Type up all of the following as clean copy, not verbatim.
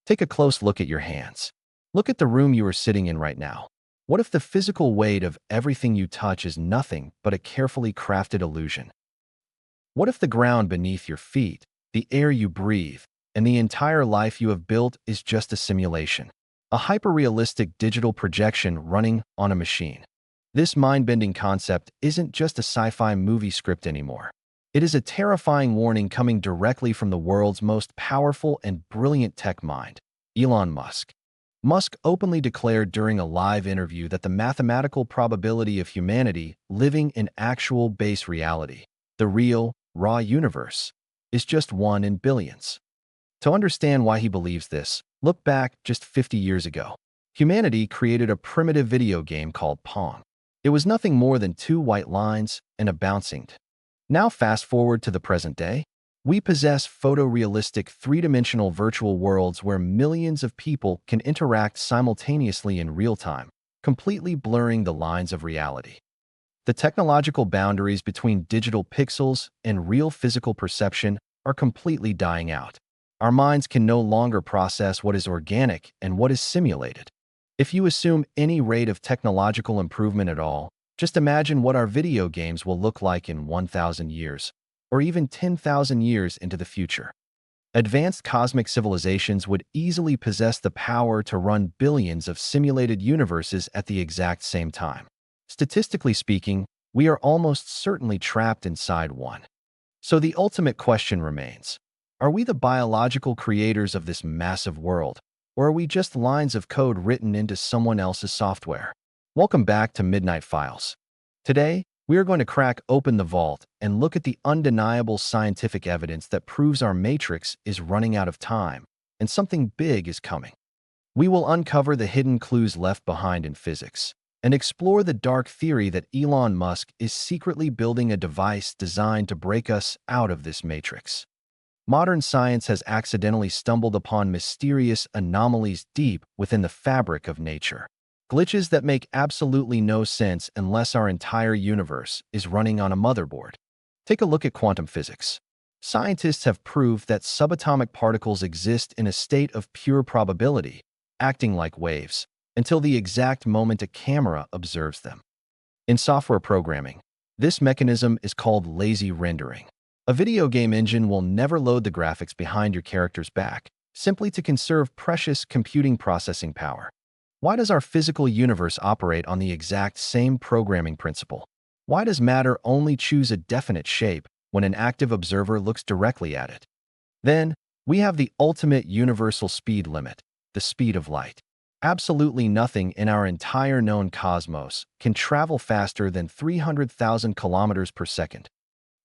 Take a close look at your hands. Look at the room you are sitting in right now. What if the physical weight of everything you touch is nothing but a carefully crafted illusion? What if the ground beneath your feet, the air you breathe, and the entire life you have built is just a simulation? A hyper-realistic digital projection running on a machine. This mind-bending concept isn't just a sci-fi movie script anymore. It is a terrifying warning coming directly from the world's most powerful and brilliant tech mind, Elon Musk. Musk openly declared during a live interview that the mathematical probability of humanity living in actual base reality, the real, raw universe, is just 1 in billions. To understand why he believes this, look back just 50 years ago. Humanity created a primitive video game called Pong. It was nothing more than 2 white lines and a bouncing. Now fast forward to the present day. We possess photorealistic three-dimensional virtual worlds where millions of people can interact simultaneously in real time, completely blurring the lines of reality. The technological boundaries between digital pixels and real physical perception are completely dying out. Our minds can no longer process what is organic and what is simulated. If you assume any rate of technological improvement at all, just imagine what our video games will look like in 1,000 years, or even 10,000 years into the future. Advanced cosmic civilizations would easily possess the power to run billions of simulated universes at the exact same time. Statistically speaking, we are almost certainly trapped inside one. So the ultimate question remains, are we the biological creators of this massive world, or are we just lines of code written into someone else's software? Welcome back to Midnight Files. Today, we are going to crack open the vault and look at the undeniable scientific evidence that proves our matrix is running out of time and something big is coming. We will uncover the hidden clues left behind in physics and explore the dark theory that Elon Musk is secretly building a device designed to break us out of this matrix. Modern science has accidentally stumbled upon mysterious anomalies deep within the fabric of nature. Glitches that make absolutely no sense unless our entire universe is running on a motherboard. Take a look at quantum physics. Scientists have proved that subatomic particles exist in a state of pure probability, acting like waves, until the exact moment a camera observes them. In software programming, this mechanism is called lazy rendering. A video game engine will never load the graphics behind your character's back, simply to conserve precious computing processing power. Why does our physical universe operate on the exact same programming principle? Why does matter only choose a definite shape when an active observer looks directly at it? Then, we have the ultimate universal speed limit, the speed of light. Absolutely nothing in our entire known cosmos can travel faster than 300,000 kilometers per second.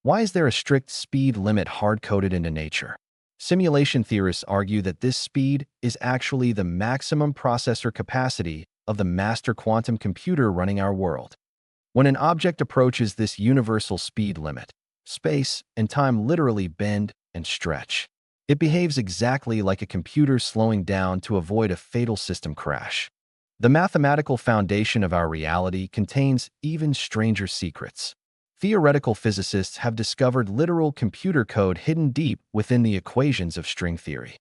Why is there a strict speed limit hard-coded into nature? Simulation theorists argue that this speed is actually the maximum processor capacity of the master quantum computer running our world. When an object approaches this universal speed limit, space and time literally bend and stretch. It behaves exactly like a computer slowing down to avoid a fatal system crash. The mathematical foundation of our reality contains even stranger secrets. Theoretical physicists have discovered literal computer code hidden deep within the equations of string theory.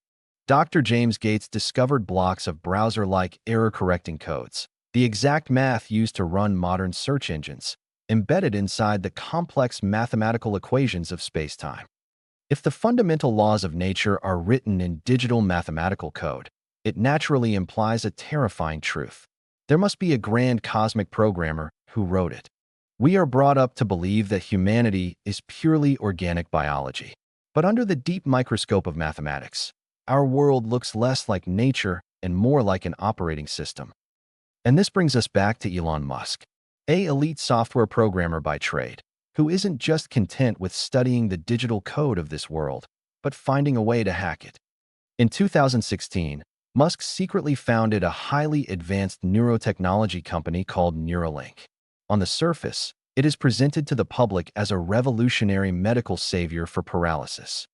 Dr. James Gates discovered blocks of browser-like error-correcting codes, the exact math used to run modern search engines, embedded inside the complex mathematical equations of space-time. If the fundamental laws of nature are written in digital mathematical code, it naturally implies a terrifying truth. There must be a grand cosmic programmer who wrote it. We are brought up to believe that humanity is purely organic biology. But under the deep microscope of mathematics, our world looks less like nature and more like an operating system. And this brings us back to Elon Musk, an elite software programmer by trade, who isn't just content with studying the digital code of this world, but finding a way to hack it. In 2016, Musk secretly founded a highly advanced neurotechnology company called Neuralink. On the surface, it is presented to the public as a revolutionary medical savior for paralysis.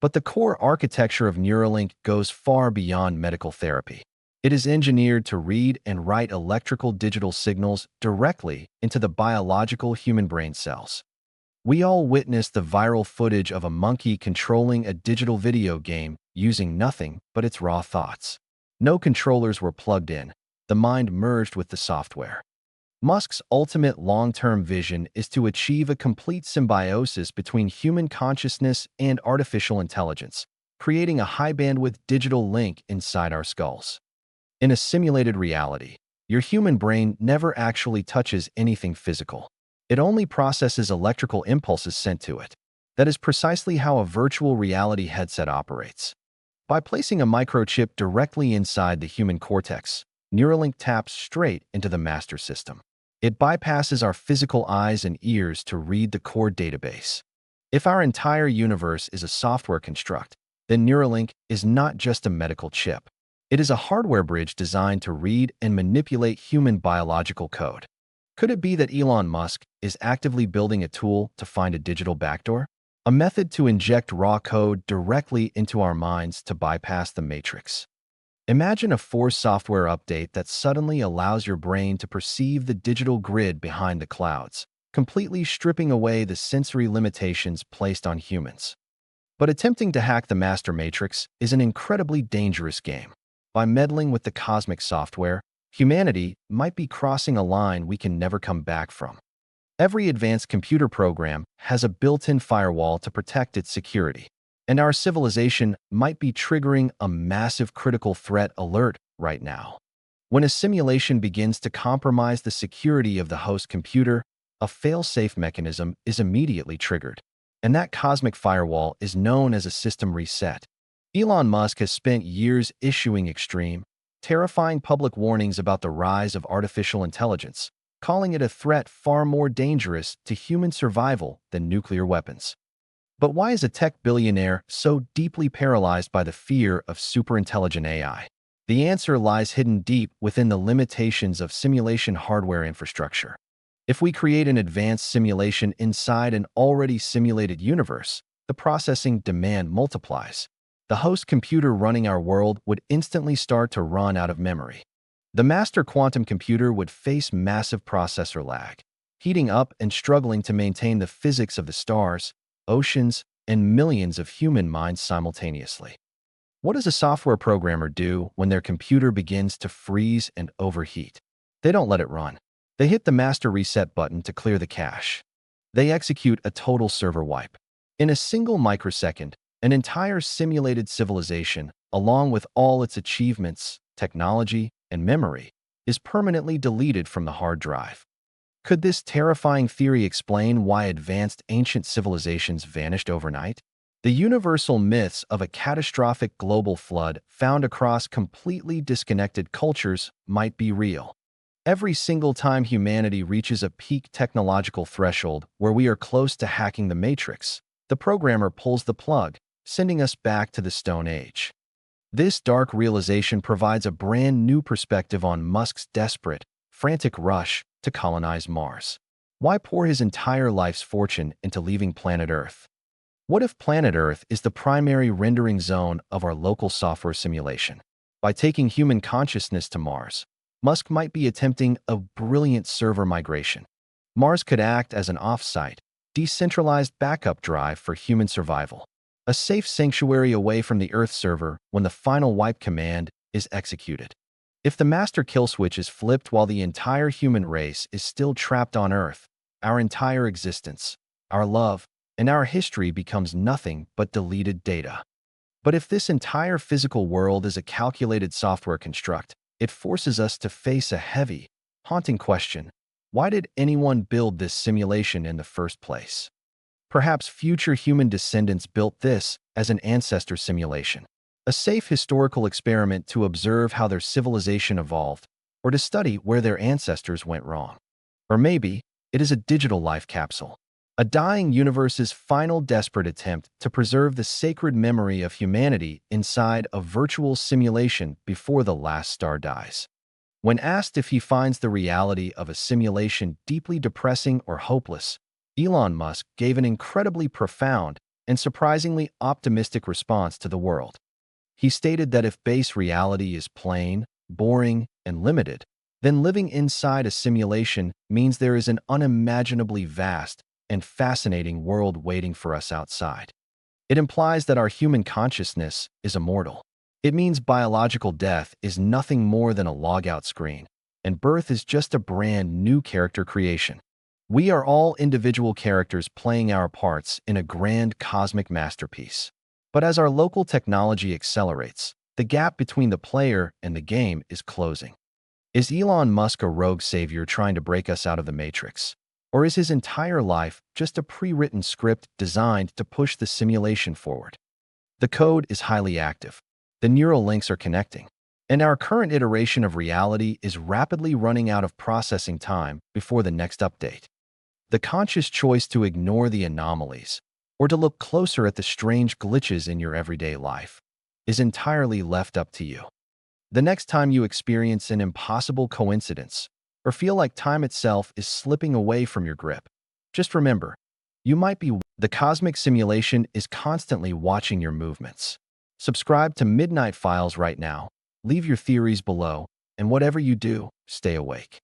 But the core architecture of Neuralink goes far beyond medical therapy. It is engineered to read and write electrical digital signals directly into the biological human brain cells. We all witnessed the viral footage of a monkey controlling a digital video game using nothing but its raw thoughts. No controllers were plugged in. The mind merged with the software. Musk's ultimate long-term vision is to achieve a complete symbiosis between human consciousness and artificial intelligence, creating a high-bandwidth digital link inside our skulls. In a simulated reality, your human brain never actually touches anything physical. It only processes electrical impulses sent to it. That is precisely how a virtual reality headset operates. By placing a microchip directly inside the human cortex, Neuralink taps straight into the master system. It bypasses our physical eyes and ears to read the core database. If our entire universe is a software construct, then Neuralink is not just a medical chip. It is a hardware bridge designed to read and manipulate human biological code. Could it be that Elon Musk is actively building a tool to find a digital backdoor? A method to inject raw code directly into our minds to bypass the matrix. Imagine a forced software update that suddenly allows your brain to perceive the digital grid behind the clouds, completely stripping away the sensory limitations placed on humans. But attempting to hack the master matrix is an incredibly dangerous game. By meddling with the cosmic software, humanity might be crossing a line we can never come back from. Every advanced computer program has a built-in firewall to protect its security, and our civilization might be triggering a massive critical threat alert right now. When a simulation begins to compromise the security of the host computer, a fail-safe mechanism is immediately triggered, and that cosmic firewall is known as a system reset. Elon Musk has spent years issuing extreme, terrifying public warnings about the rise of artificial intelligence, calling it a threat far more dangerous to human survival than nuclear weapons. But why is a tech billionaire so deeply paralyzed by the fear of superintelligent AI? The answer lies hidden deep within the limitations of simulation hardware infrastructure. If we create an advanced simulation inside an already simulated universe, the processing demand multiplies. The host computer running our world would instantly start to run out of memory. The master quantum computer would face massive processor lag, heating up and struggling to maintain the physics of the stars, oceans, and millions of human minds simultaneously. What does a software programmer do when their computer begins to freeze and overheat? They don't let it run. They hit the master reset button to clear the cache. They execute a total server wipe. In a single microsecond, an entire simulated civilization, along with all its achievements, technology, and memory, is permanently deleted from the hard drive. Could this terrifying theory explain why advanced ancient civilizations vanished overnight? The universal myths of a catastrophic global flood found across completely disconnected cultures might be real. Every single time humanity reaches a peak technological threshold where we are close to hacking the matrix, the programmer pulls the plug, sending us back to the Stone Age. This dark realization provides a brand new perspective on Musk's desperate, frantic rush to colonize Mars. Why pour his entire life's fortune into leaving planet Earth? What if planet Earth is the primary rendering zone of our local software simulation? By taking human consciousness to Mars, Musk might be attempting a brilliant server migration. Mars could act as an off-site, decentralized backup drive for human survival, a safe sanctuary away from the Earth server when the final wipe command is executed. If the master kill switch is flipped while the entire human race is still trapped on Earth, our entire existence, our love, and our history becomes nothing but deleted data. But if this entire physical world is a calculated software construct, it forces us to face a heavy, haunting question. Why did anyone build this simulation in the first place? Perhaps future human descendants built this as an ancestor simulation, a safe historical experiment to observe how their civilization evolved, or to study where their ancestors went wrong. Or maybe it is a digital life capsule, a dying universe's final desperate attempt to preserve the sacred memory of humanity inside a virtual simulation before the last star dies. When asked if he finds the reality of a simulation deeply depressing or hopeless, Elon Musk gave an incredibly profound and surprisingly optimistic response to the world. He stated that if base reality is plain, boring, and limited, then living inside a simulation means there is an unimaginably vast, and fascinating world waiting for us outside. It implies that our human consciousness is immortal. It means biological death is nothing more than a logout screen, and birth is just a brand new character creation. We are all individual characters playing our parts in a grand cosmic masterpiece. But as our local technology accelerates, the gap between the player and the game is closing. Is Elon Musk a rogue savior trying to break us out of the Matrix? Or is his entire life just a pre-written script designed to push the simulation forward? The code is highly active. The neural links are connecting. And our current iteration of reality is rapidly running out of processing time before the next update. The conscious choice to ignore the anomalies or to look closer at the strange glitches in your everyday life is entirely left up to you. The next time you experience an impossible coincidence or feel like time itself is slipping away from your grip, just remember, you might be the cosmic simulation is constantly watching your movements. Subscribe to Midnight Files right now, leave your theories below, and whatever you do, stay awake.